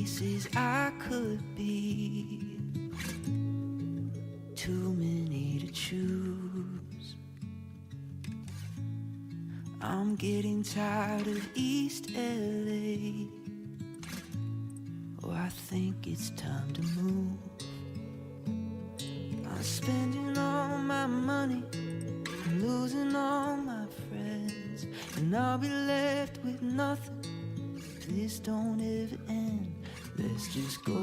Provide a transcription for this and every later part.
places I could be. Too many to choose. I'm getting tired of East LA. Oh, I think it's time to move. I'm spending all my money, I'm losing all my friends, and I'll be left with nothing. Please don't ever end. Let's just go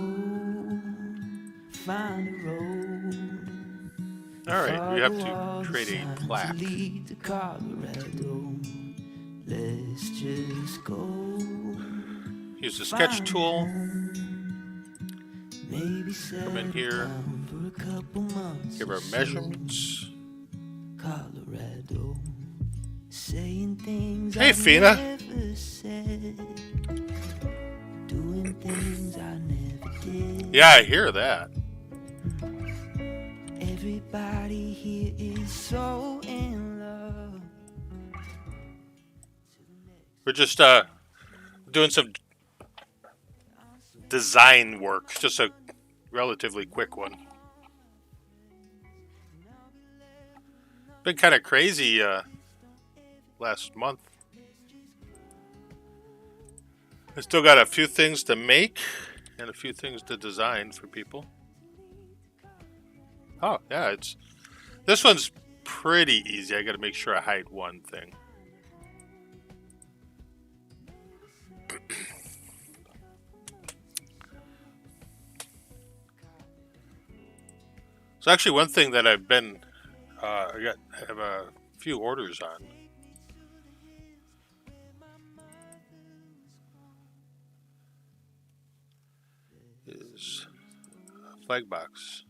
find a road. All right, we have to create a plaque. To lead to Colorado. Let's just go. Use the sketch tool. Maybe Come in here. for a couple months. Give our measurements. Colorado. Saying things Hey, Fina. never said. Doing things I never did. Yeah, I hear that. Everybody here is so in love. We're just doing some design work. Just a relatively quick one. Been kind of crazy last month. I still got a few things to make and a few things to design for people. Oh, yeah, this one's pretty easy. I got to make sure I hide one thing. So actually, one thing that I've been, I have a few orders on. Is a flag box.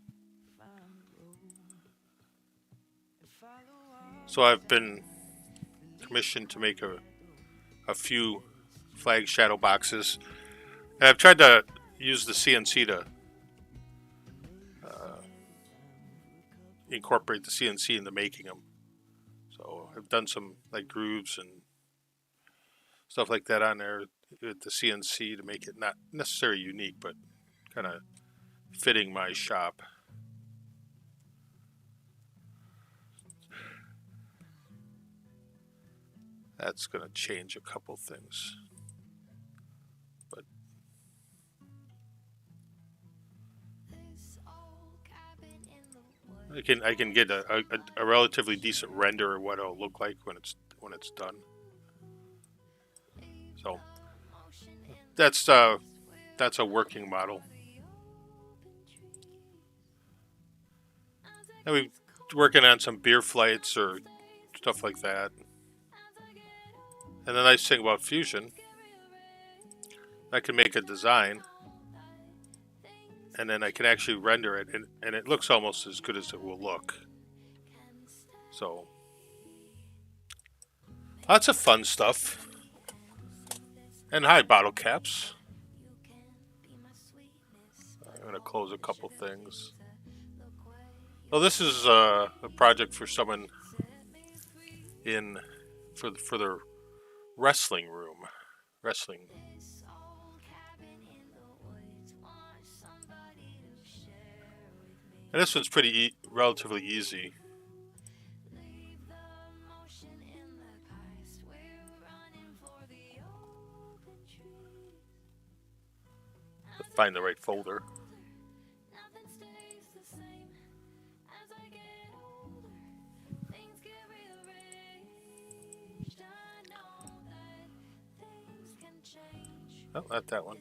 So I've been commissioned to make a few flag shadow boxes, and I've tried to use the CNC to incorporate the CNC into making them. So I've done some like grooves and stuff like that on there with the CNC to make it not necessarily unique, but kind of fitting my shop. That's going to change a couple things. But I can get a relatively decent render of what it'll look like when it's done. So that's a working model. And we're working on some beer flights or stuff like that. And the nice thing about Fusion, I can make a design, and then I can actually render it, and it looks almost as good as it will look. So, lots of fun stuff. And hi, bottle caps. I'm going to close a couple things. Well, this is a project for someone for their wrestling room. Wrestling. And this one's relatively easy. Find the right folder. Oh, not that one.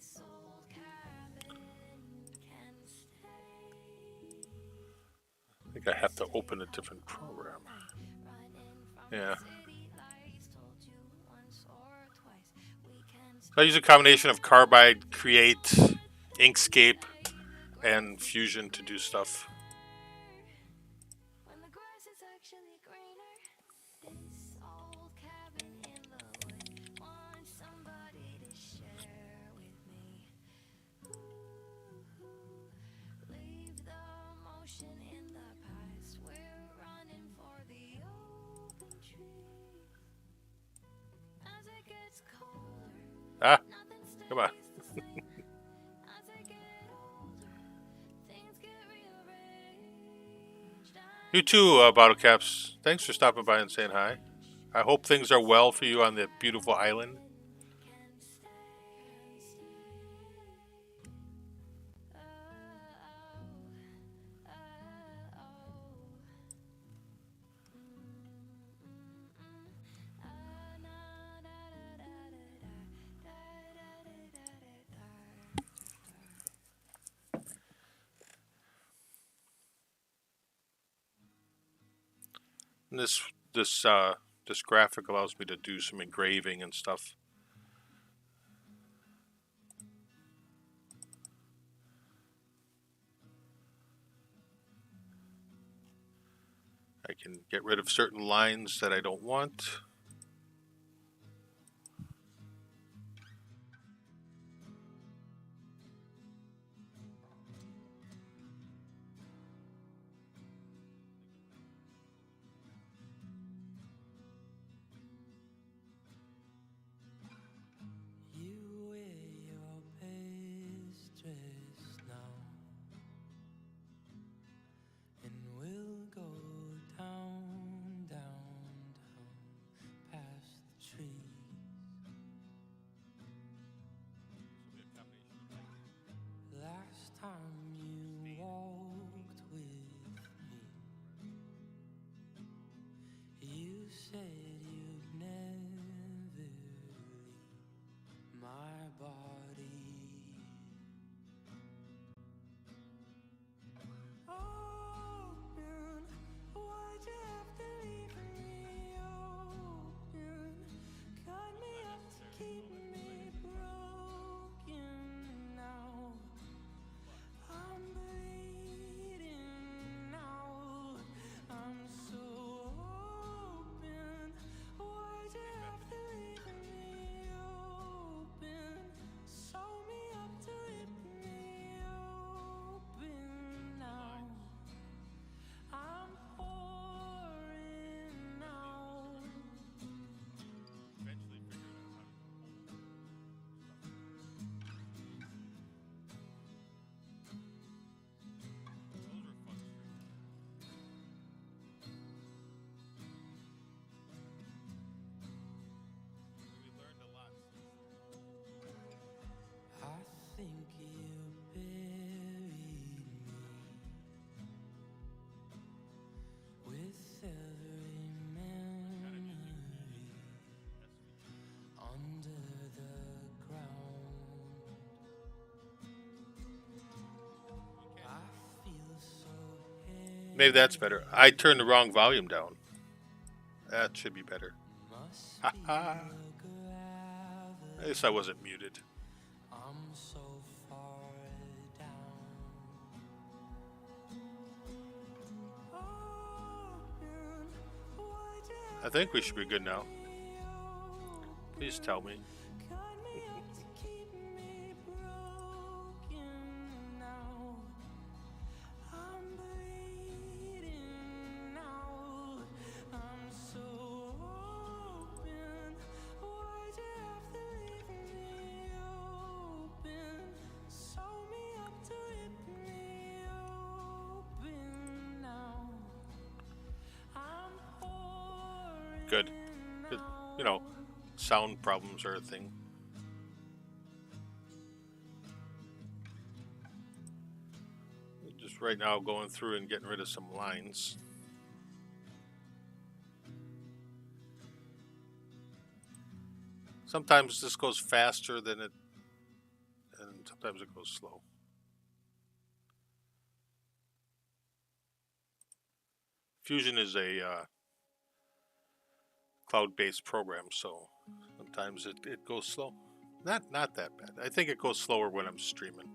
I think I have to open a different program. Yeah. So I use a combination of Carbide, Create, Inkscape, and Fusion to do stuff. Ah, come on. You too, Bottle Caps. Thanks for stopping by and saying hi. I hope things are well for you on the beautiful island. And this graphic allows me to do some engraving and stuff. I can get rid of certain lines that I don't want. You wear your best dress now, and we'll go down, down, down, past the trees. Last time you walked with me, you said you'd never leave my body. Open, why'd you have to leave me open? Cut me up to keep me broken now. I'm bleeding out. I'm so open. Why'd you have to leave me open? Sew me up to rip me open now. I'm pouring out. I think you buried me with every memory under the ground. I feel so heavy. Maybe that's better. I turned the wrong volume down. That should be better. Must Ha be ha. the gravity. At least I wasn't muted. I'm so far down. Open, why'd you I think we should be good now. Please tell me. cut me up to keep me broken now? I'm bleeding out. I'm so open. Why'd you have to leave me open? Sew me up to rip me open now. I'm pouring Good. Good. You know, sound problems are a thing. Just right now going through and getting rid of some lines. Sometimes this goes faster than it, and sometimes it goes slow. Fusion is a cloud-based program, so sometimes it goes slow. Not that bad. I think it goes slower when I'm streaming.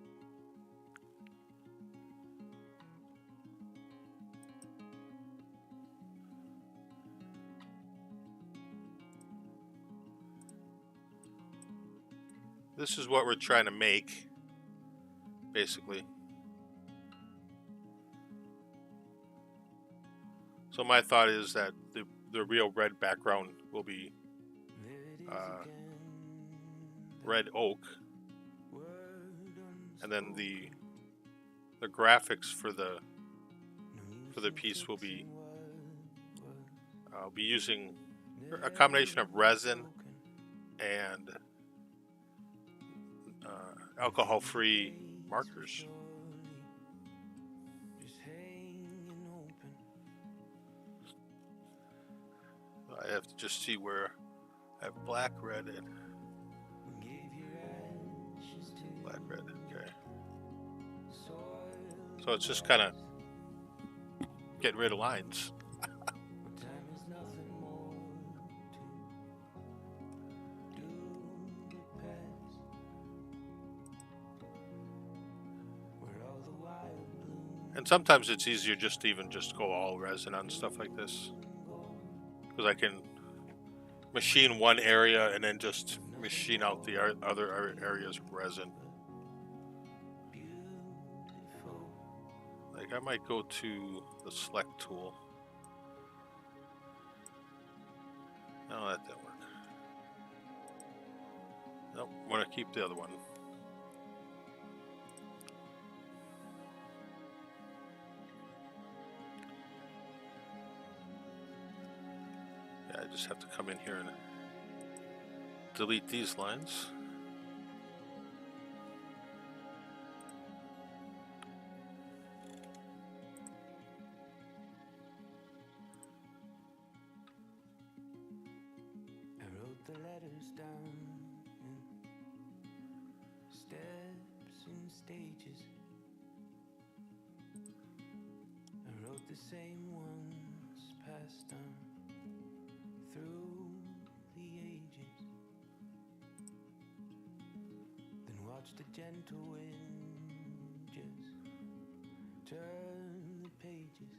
This is what we're trying to make, basically. So my thought is that the real red background will be red oak, and then the graphics for the piece will be I'll be using a combination of resin and alcohol-free markers. I have to just see where I have black, red, and black, red. Okay. So it's just kind of getting rid of lines. And sometimes it's easier just to even just go all resin on stuff like this, because I can machine one area and then just machine out the other areas with resin. Like I might go to the select tool. No, that didn't work. Nope, I want to keep the other one. Yeah, I just have to come in here and delete these lines. The letters down in steps and stages. I wrote the same ones passed down through the ages. Then watched the gentle wind just turn the pages.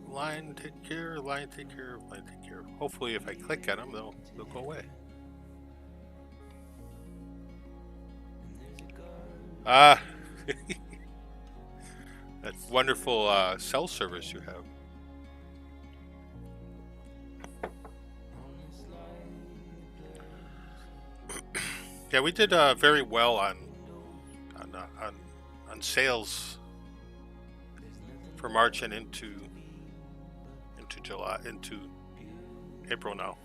Line take care, line take care, line take care. Hopefully if I click on them, they'll go away. Ah, that wonderful cell service you have. Yeah, we did very well on sales for March and into July, into April now.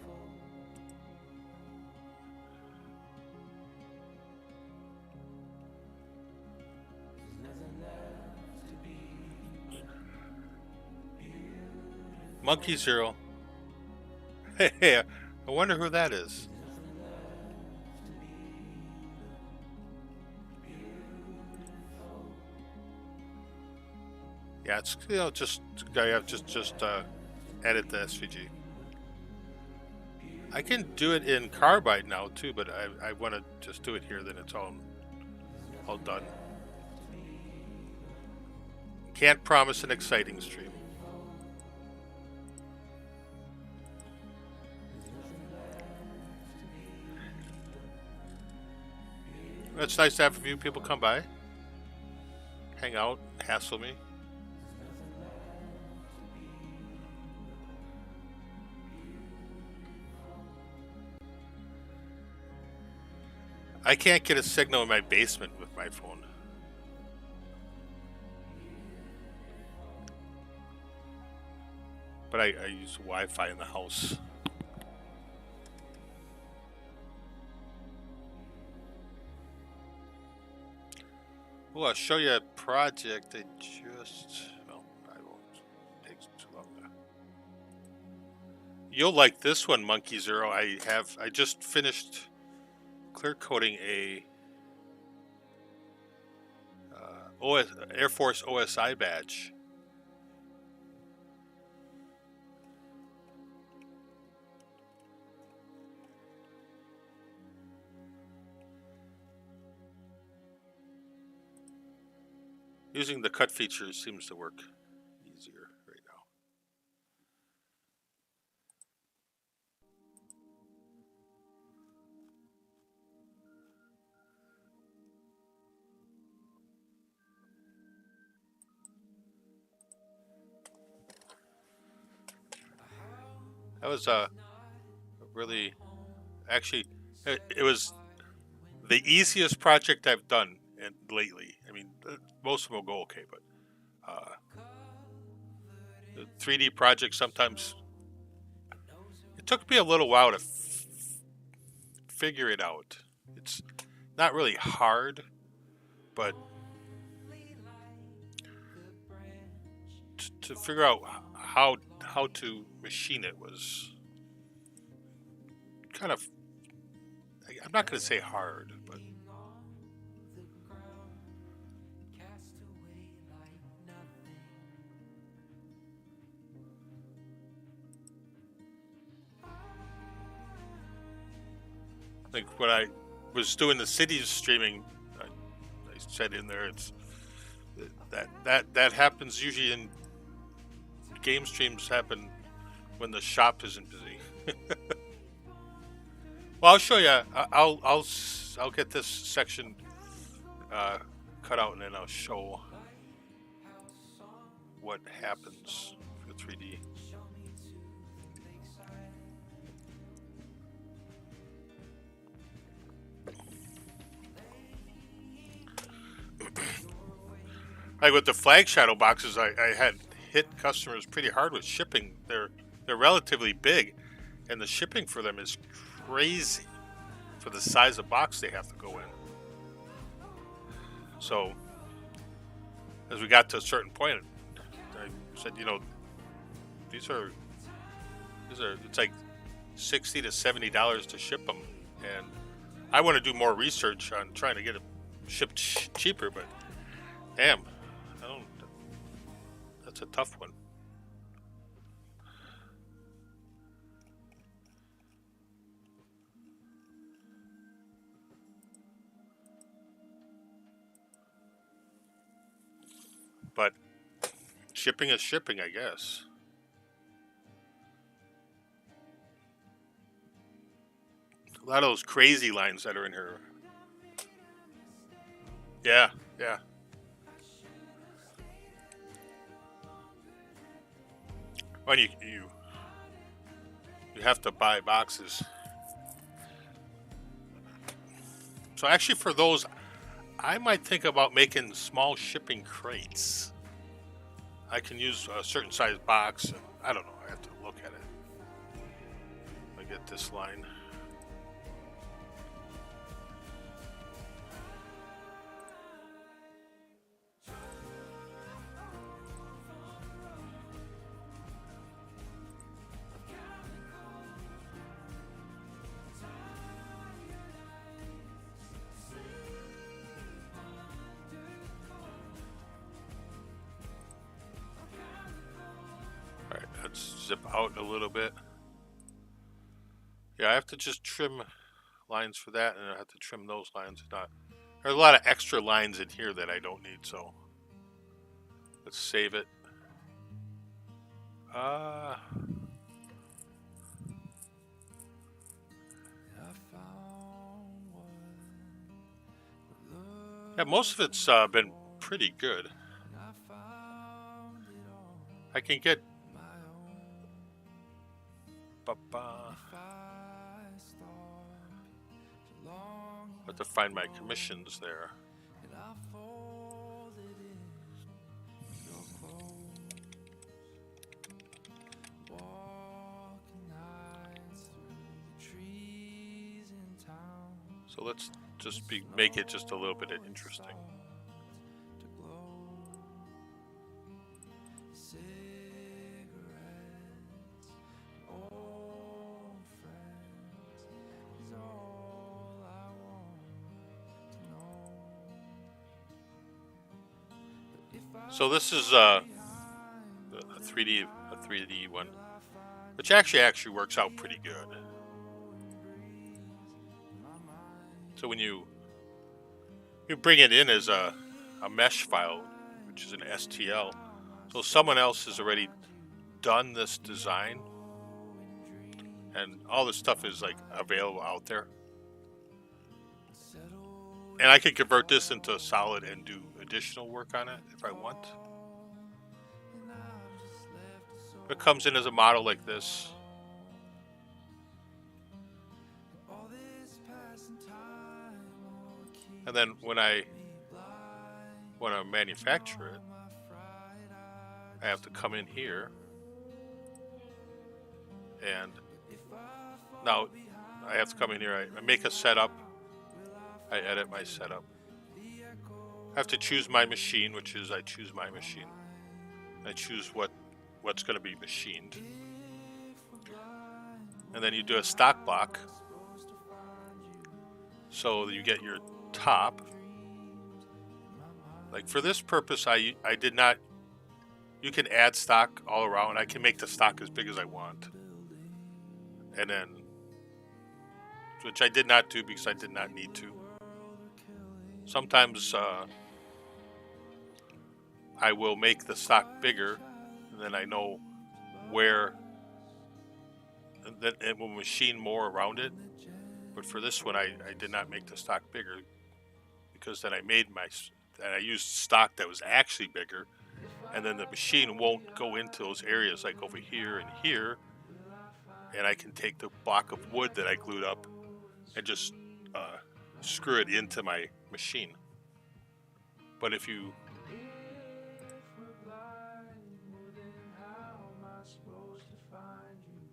Monkey Zero. Hey, I wonder who that is. Yeah, it's just I have just edit the SVG. I can do it in Carbide now too, but I want to just do it here. Then it's all done. Can't promise an exciting stream. It's nice to have a few people come by, hang out, hassle me. I can't get a signal in my basement with my phone. But I use Wi-Fi in the house. Well, I'll show you a project I just... Well, I won't. It takes too long. You'll like this one, Monkey Zero. I just finished clear coating a Air Force OSI badge. Using the cut feature seems to work easier right now. That was really, actually, it was the easiest project I've done in and lately. I mean, most of them will go okay, but the 3D projects sometimes it took me a little while to figure it out. It's not really hard, but to figure out how to machine it was kind of, I'm not going to say hard, but I think when I was doing the cities streaming, I said in there, it's that happens usually in game streams happen when the shop isn't busy. Well, I'll show you. I'll get this section cut out, and then I'll show what happens for 3D. Like with the flag shadow boxes, I had hit customers pretty hard with shipping. They're relatively big, and the shipping for them is crazy for the size of box they have to go in. So as we got to a certain point, I said, these are it's like $60 to $70 to ship them, and I want to do more research on trying to get it shipped cheaper, but damn, that's a tough one. But shipping is shipping, I guess. A lot of those crazy lines that are in here. Yeah. Well, you have to buy boxes. So actually, for those, I might think about making small shipping crates. I can use a certain size box. And I don't know. I have to look at it. I get this line. Let's zip out a little bit. Yeah, I have to just trim lines for that, and I have to trim those lines. There's a lot of extra lines in here that I don't need, so let's save it. Yeah, most of it's been pretty good. I can get but to find my commissions there. So let's just make it just a little bit interesting. So this is a 3D one, which actually works out pretty good. So when you bring it in as a mesh file, which is an STL, so someone else has already done this design, and all this stuff is like available out there. And I can convert this into solid and do additional work on it if I want. It comes in as a model like this. And then when I when I manufacture it, I have to come in here, and now I have to come in here. I make a setup. I edit my setup. I have to choose my machine, which is I choose my machine. I choose what's going to be machined. And then you do a stock block. So you get your top. Like for this purpose, I did not. You can add stock all around. I can make the stock as big as I want. And then, which I did not do because I did not need to. Sometimes I will make the stock bigger, and then I know where, and then it will machine more around it. But for this one, I did not make the stock bigger because then I used stock that was actually bigger, and then the machine won't go into those areas like over here and here, and I can take the block of wood that I glued up and just screw it into my machine. But if you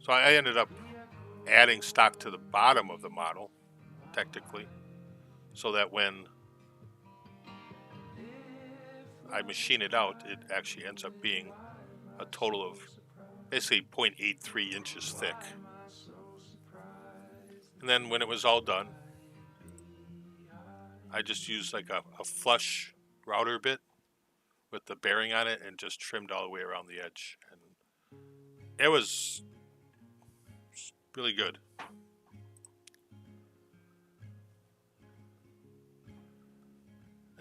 So I ended up adding stock to the bottom of the model, technically, so that when I machine it out, it actually ends up being a total of basically 0.83 inches thick. And then when it was all done, I just used like a flush router bit with the bearing on it and just trimmed all the way around the edge. And it was really good.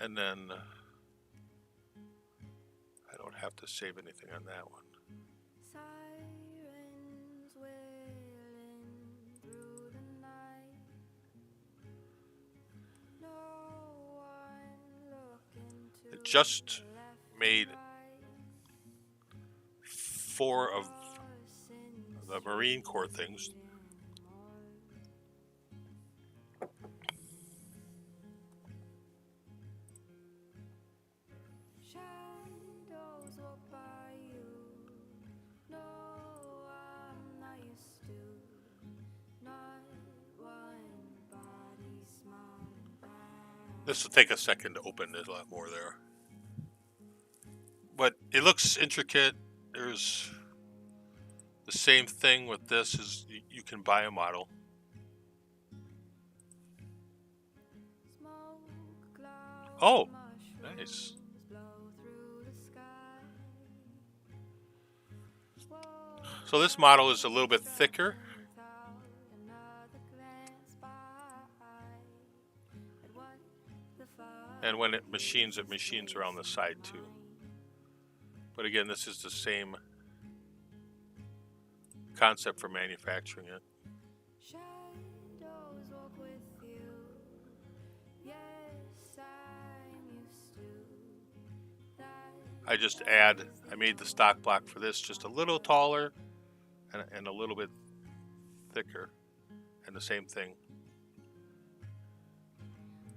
And then I don't have to save anything on that one. It just made 4 of the Marine Corps things. This will take a second to open. There's a lot more there. But it looks intricate. There's the same thing with this is you can buy a model. Oh, nice. So this model is a little bit thicker. And when it machines around the side too. But again, this is the same concept for manufacturing it. I made the stock block for this just a little taller and a little bit thicker, and the same thing.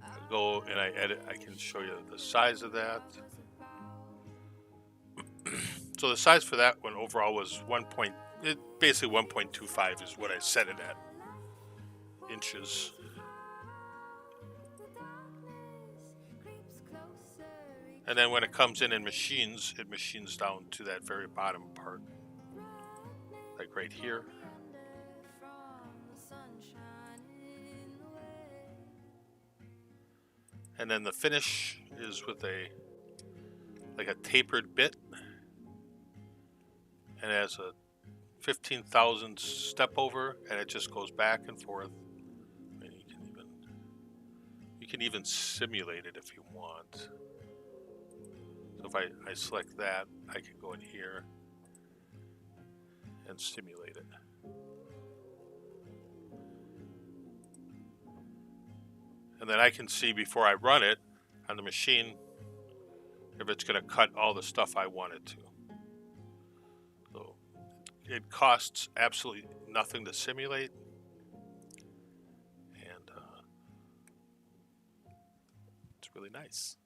I go and I edit, I can show you the size of that. So the size for that one overall was basically 1.25 is what I set it at, inches. And then when it comes in and machines, it machines down to that very bottom part, like right here. And then the finish is with a tapered bit, and it has a 15,000 step over, and it just goes back and forth. I mean, you can even simulate it if you want. So if I select that, I can go in here and simulate it. And then I can see before I run it on the machine if it's going to cut all the stuff I want it to. So it costs absolutely nothing to simulate. And it's really nice.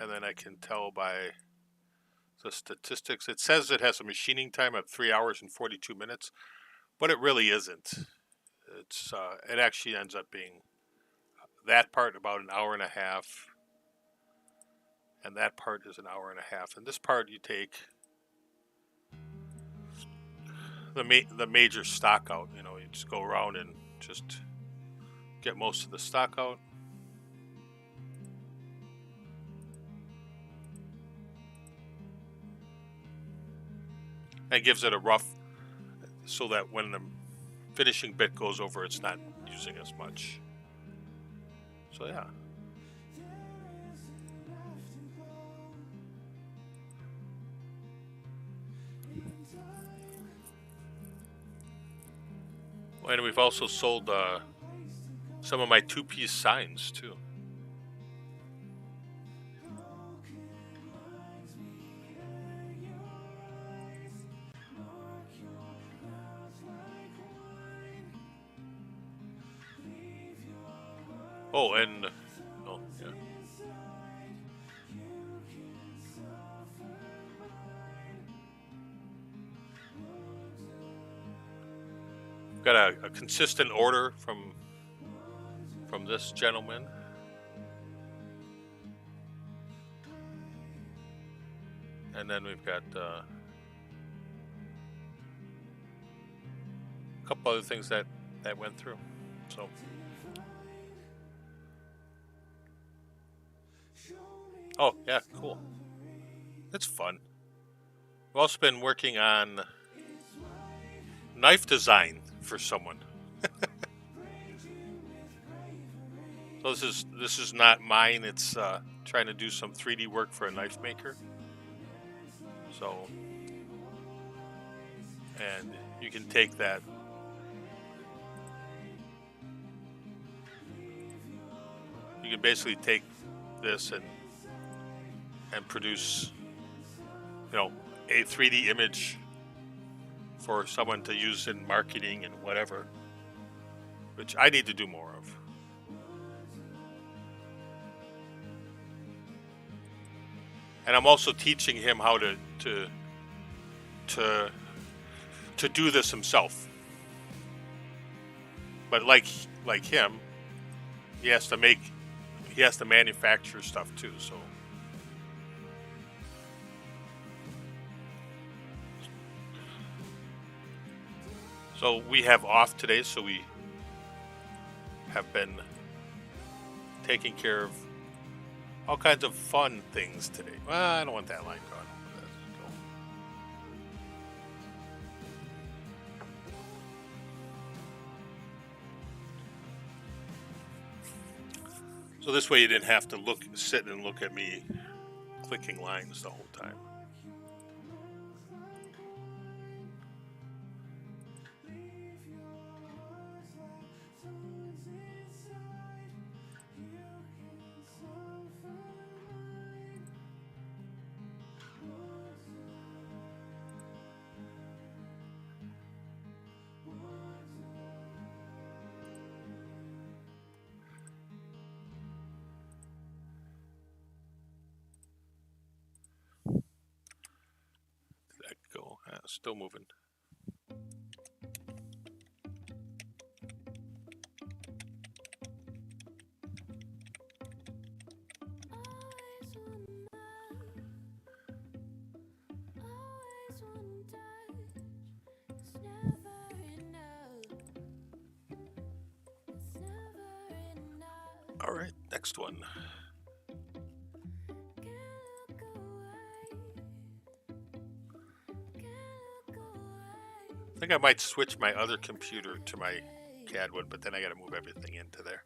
and then I can tell by the statistics. It says it has a machining time of 3 hours and 42 minutes, but it really isn't. It actually ends up being that part about an hour and a half, and that part is an hour and a half. And this part you take the major stock out. You know, you just go around and just get most of the stock out. And gives it a rough, so that when the finishing bit goes over, it's not using as much. So yeah. And we've also sold some of my two-piece signs too. Oh, and oh yeah. Got a consistent order from this gentleman. And then we've got a couple other things that went through. So oh yeah, cool. It's fun. I've also been working on knife design for someone. So this is not mine. It's trying to do some 3D work for a knife maker. So, and you can take that. You can basically take this and produce, you know, a 3D image for someone to use in marketing and whatever, which I need to do more of. And I'm also teaching him how to do this himself. But like him, he has to manufacture stuff too, so. So we have off today, so we have been taking care of all kinds of fun things today. Well, I don't want that line gone. So this way you didn't have to sit and look at me clicking lines the whole time. Still moving. All right, next one. I think I might switch my other computer to my CAD one, but then I got to move everything into there.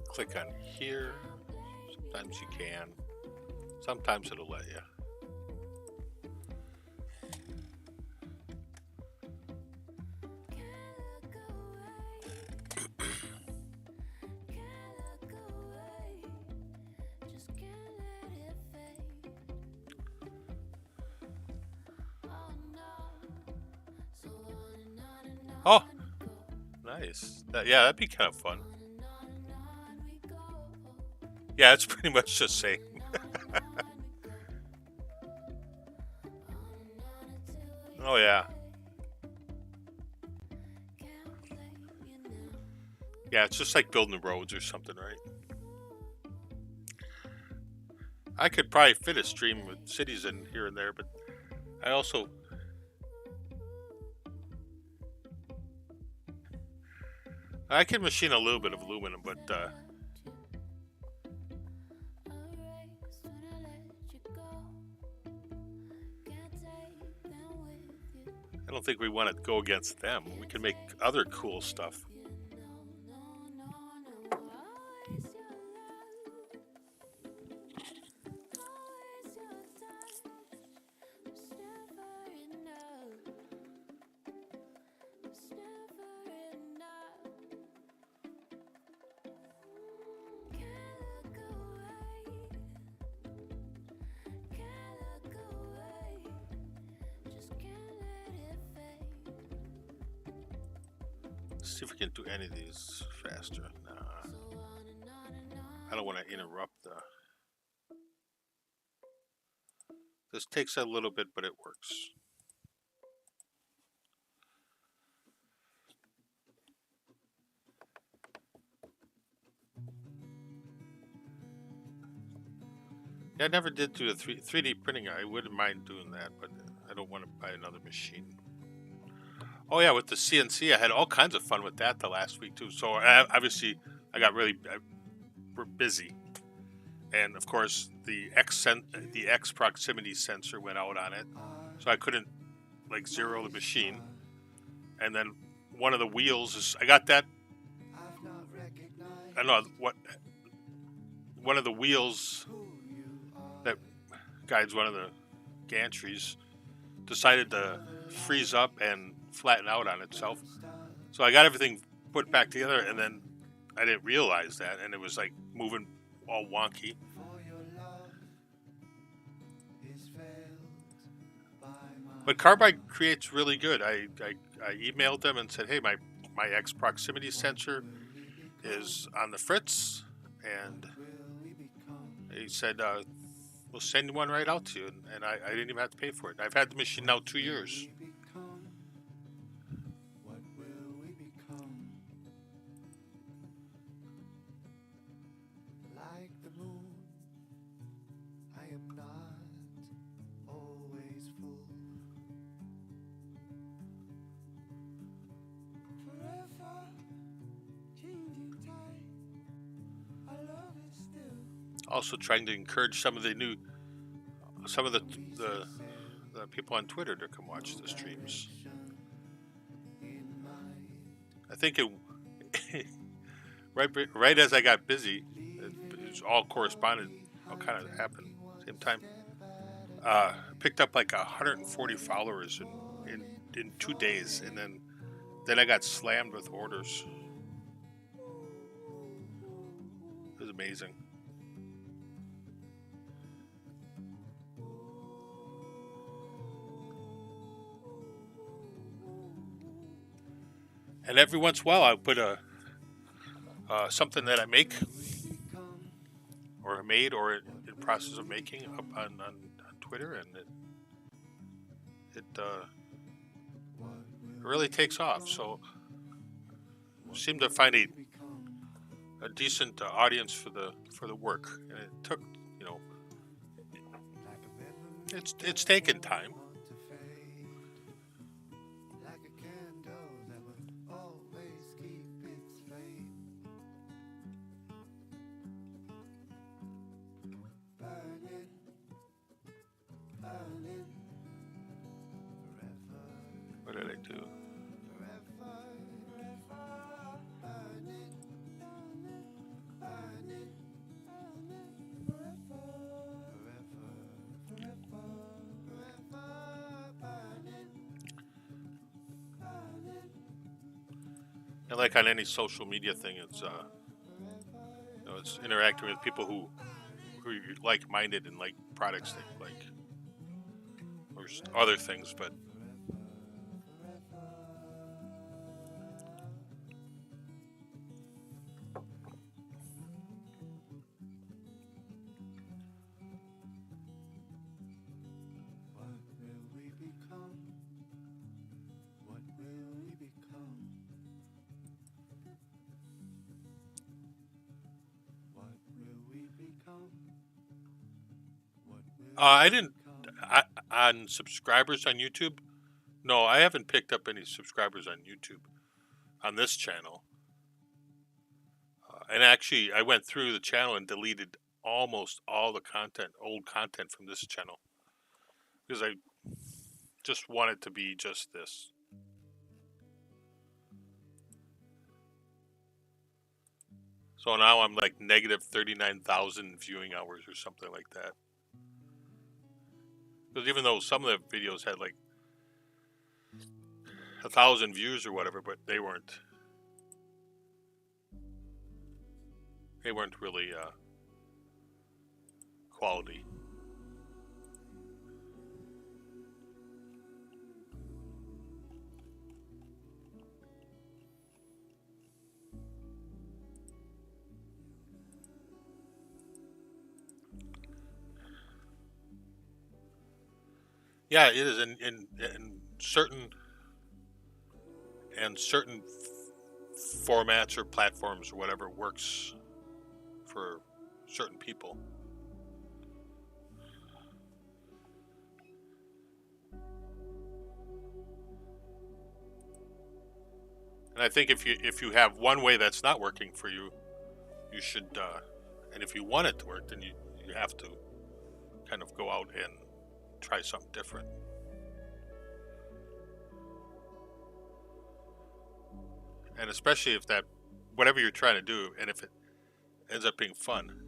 Click on here. Sometimes you can. Sometimes it'll let you. Nice. Yeah, that'd be kind of fun. Yeah, it's pretty much the same. Oh yeah. Yeah, it's just like building roads or something, right? I could probably fit a stream with cities in here and there, but I also I can machine a little bit of aluminum, but I don't think we want to go against them. We can make other cool stuff. See if we can do any of these faster. Nah, I don't want to interrupt the. This takes a little bit, but it works. Yeah, I never did do the 3D printing. I wouldn't mind doing that, but I don't want to buy another machine. Oh yeah, with the CNC, I had all kinds of fun with that the last week too. So obviously, I got we're busy, and of course the X proximity sensor went out on it, so I couldn't like zero the machine. And then one of the wheels is I got that. I don't know what one of the wheels that guides one of the gantries decided to freeze up and flatten out on itself. So I got everything put back together, and then I didn't realize that, and it was like moving all wonky. But Carbide creates really good. I emailed them and said, hey, my X proximity sensor is on the fritz, and he said, we'll send one right out to you, and I didn't even have to pay for it. I've had the machine now 2 years. Also trying to encourage some of the people on Twitter to come watch the streams. I think it right as I got busy, it was all corresponded, all kind of happened at the same time. Picked up like 140 followers in 2 days, and then I got slammed with orders. It was amazing. And every once in a while, I put something that I make, or made, or in process of making, up on Twitter, and it really takes off. So, seem to find a decent audience for the work, and it took, it's taken time. What did I do? And like on any social media thing, it's it's interacting with people who are like-minded and like products they like, or other things, but I didn't on subscribers on YouTube. No, I haven't picked up any subscribers on YouTube on this channel. And actually, I went through the channel and deleted almost all the content, old content from this channel, because I just want it to be just this. So now I'm like negative 39,000 viewing hours or something like that. Because even though some of the videos had like 1,000 views or whatever, but they weren't really quality. Yeah, it is in certain formats or platforms or whatever works for certain people. And I think if you have one way that's not working for you, you should, and if you want it to work, then you have to kind of go out and try something different. And especially if that, whatever you're trying to do, and if it ends up being fun,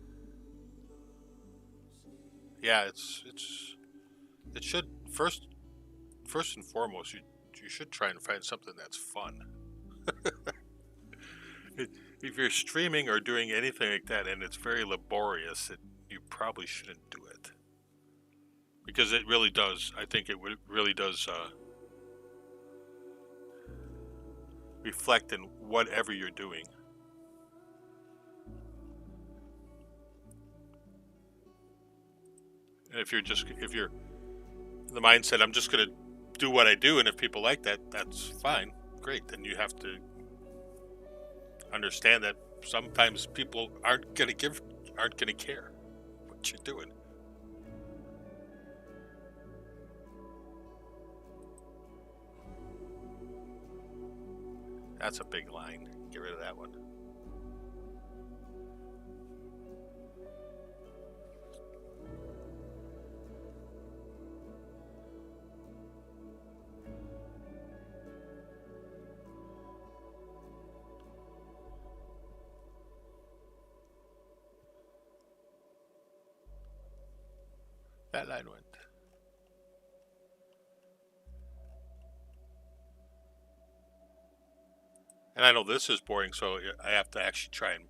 yeah, it should first and foremost, you should try and find something that's fun. If you're streaming or doing anything like that and it's very laborious, you probably shouldn't do it, because it really does. I think it really does reflect in whatever you're doing. And if you're the mindset, I'm just going to do what I do, and if people like that, that's fine, great. Then you have to understand that sometimes people aren't going to care what you're doing. That's a big line. Get rid of that one. That line went. And I know this is boring, so I have to actually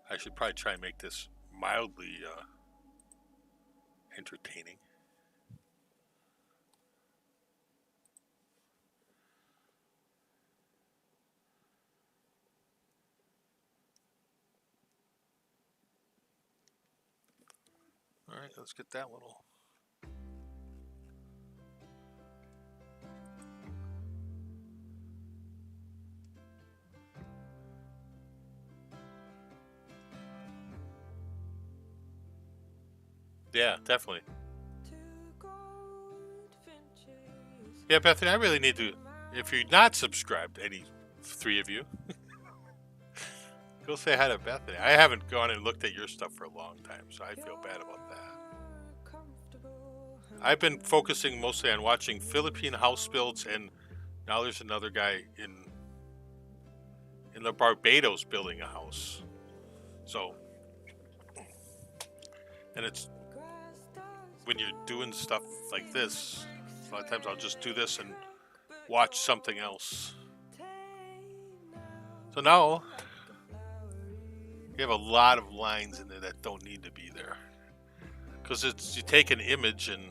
I should probably try and make this mildly entertaining. All right, let's get that little. Yeah, definitely. Yeah, Bethany, I really need to. If you're not subscribed, any three of you, go say hi to Bethany. I haven't gone and looked at your stuff for a long time, so I feel bad about that. I've been focusing mostly on watching Philippine house builds, and now there's another guy in the Barbados building a house. So, and it's when you're doing stuff like this, a lot of times I'll just do this and watch something else. So now you have a lot of lines in there that don't need to be there, because you take an image and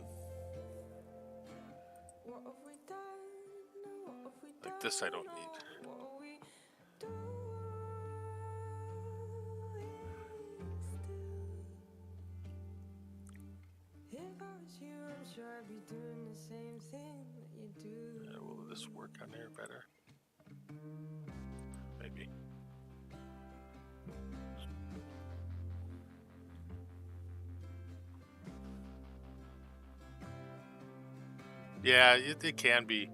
like this I don't need. Will this work on there better? Maybe. Yeah, it can be.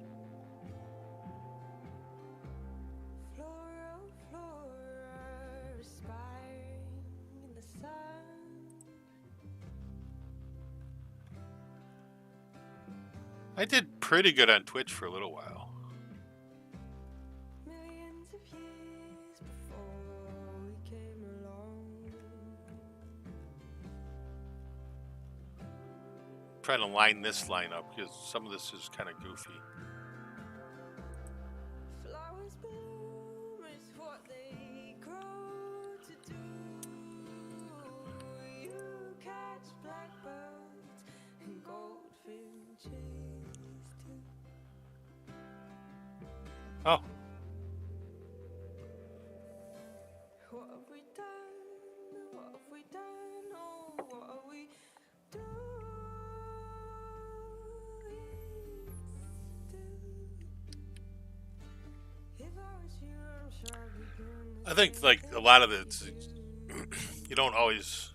Flora, flora, respiring in the sun. I did pretty good on Twitch for a little while. Millions of years before we came along. Trying to line this line up because some of this is kind of goofy. Flowers bloom is what they grow to do. You catch blackbirds and goldfinches too. Oh, What have we done? What have we done? Oh, what have we done? If I was you, I'm sure I'd be doing the I think same like a lot of it, thing. you don't always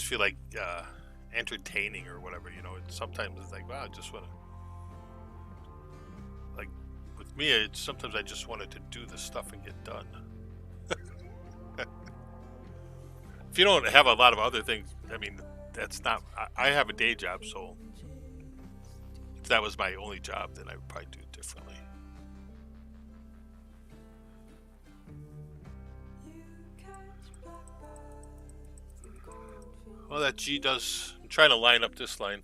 feel like entertaining or whatever. You know, sometimes it's like, wow, I just want to. Like with me, sometimes I just wanted to do the stuff and get done. If you don't have a lot of other things, I mean, that's not. I have a day job, so if that was my only job, then I would probably do it differently. You catch blackbirds and goldfinches. Well, that G does. I'm trying to line up this line.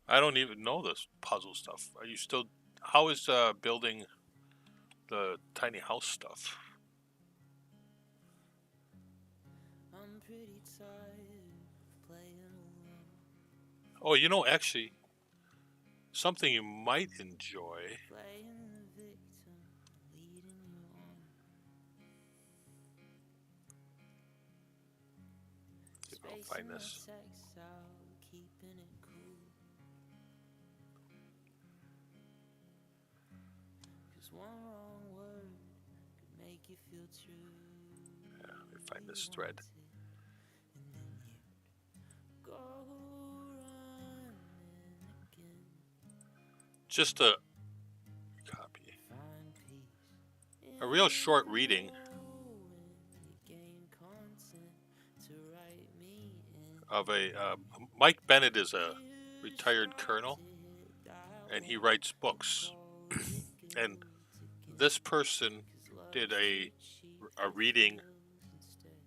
I don't even know this puzzle stuff. Are you still? How is building the tiny house stuff? I'm pretty tired of playing alone, Oh, you know, actually, something you might enjoy. playing the victim, leading you on. See if I'll find this. Spacing my texts out, keeping it cool. 'Cause one wrong word could make you feel true. Yeah, let me find this thread. And then you go running again. Just a copy. Find peace A real short reading. you gain content to write me in. Of a Mike Bennett is a retired colonel, and he writes books. And this person did a reading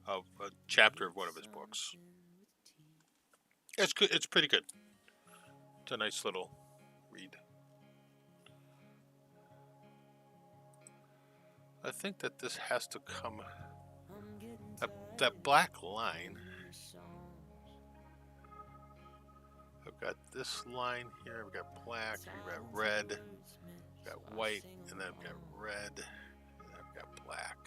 of a chapter of one of his books. It's good. It's pretty good. It's a nice little read. I think that this has to come. That black line. I've got this line here. I've got black. I've got red. I've got white, and then I've got red, and I've got black.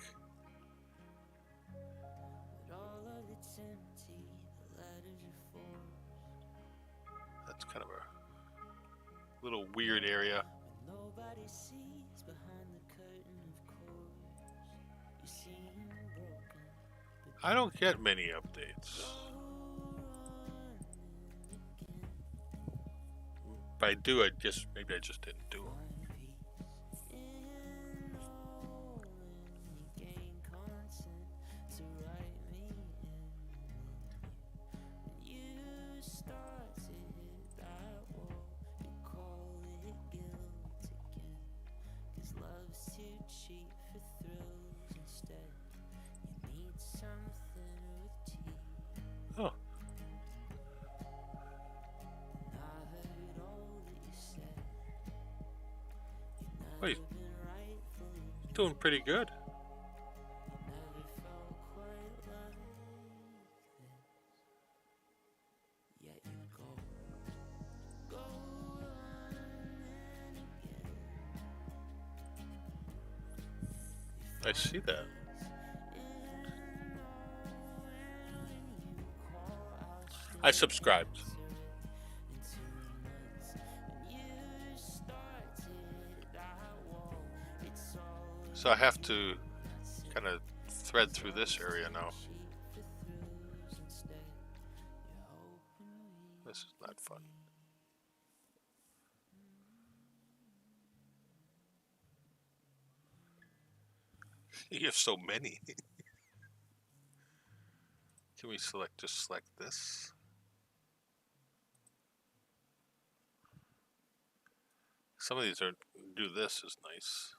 But all of it's empty, the letters are forced. That's kind of a little weird area. When nobody sees behind the curtain, of course. You seem broken, but I don't get many updates. If I do, maybe I just didn't do them. Oh, wait, doing pretty good. I see that. I subscribed. So I have to kind of thread through this area now. fun. You have so many. Can we just select this? Some of these are, do this is nice.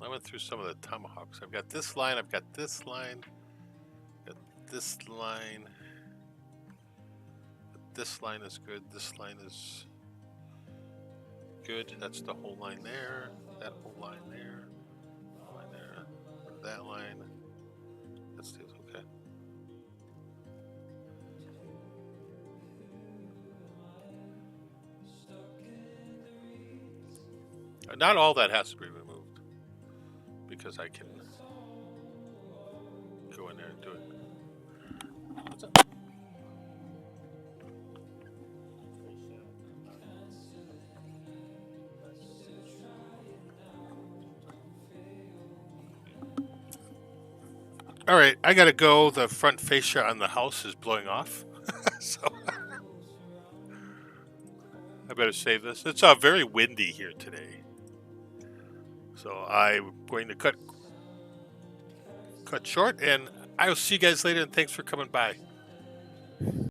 I went through some of the tomahawks. I've got this line, I've got this line, got this line. This line is good, this line is good. That's the whole line there, that whole line there, line there, that line. That's okay. Not all that has to be removed, because I can go in there and do it. What's up? All right, I gotta go. The front fascia on the house is blowing off, so I better save this. It's very windy here today, so I'm going to cut short, and I will see you guys later. And thanks for coming by.